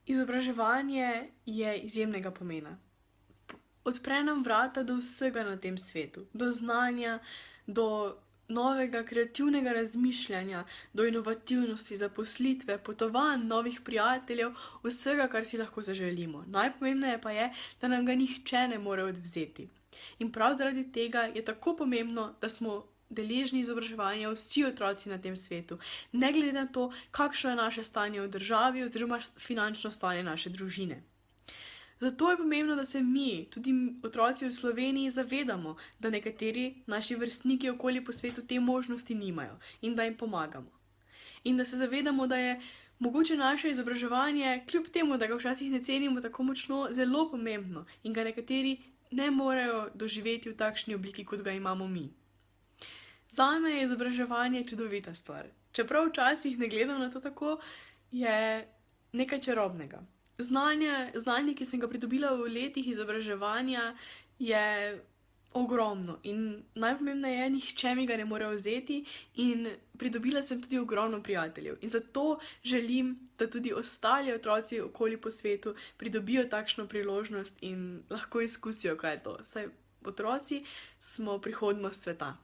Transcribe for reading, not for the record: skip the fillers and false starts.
Izobraževanje je izjemnega pomena. Odpre nam vrata do vsega na tem svetu, do znanja, do novega kreativnega razmišljanja, do inovativnosti, zaposlitve, potovanj, novih prijateljev, vsega, kar si lahko zaželimo. Najpomembneje pa je, da nam ga nihče ne more odvzeti. In prav zaradi tega je tako pomembno, da smo deležni izobraževanja vsi otroci na tem svetu, ne glede na to, kakšno je naše stanje v državi oziroma finančno stanje naše družine. Zato je pomembno, da se mi, tudi otroci v Sloveniji, zavedamo, da nekateri naši vrstniki okoli po svetu te možnosti nimajo in da jim pomagamo. In da se zavedamo, da je mogoče naše izobraževanje, kljub temu, da ga včasih ne cenimo tako močno, zelo pomembno in ga nekateri ne morejo doživeti v takšni obliki, kot ga imamo mi. Zame je izobraževanje čudovita stvar. Čeprav včasih ne gledam na to tako, je nekaj čarobnega. Znanje, ki sem ga pridobila v letih izobraževanja, je ogromno in najpomembneje je, nihče mi ga ne more vzeti in pridobila sem tudi ogromno prijateljev. In zato želim, da tudi ostali otroci okoli po svetu pridobijo takšno priložnost in lahko izkusijo, kaj je to. Saj otroci smo prihodnost sveta.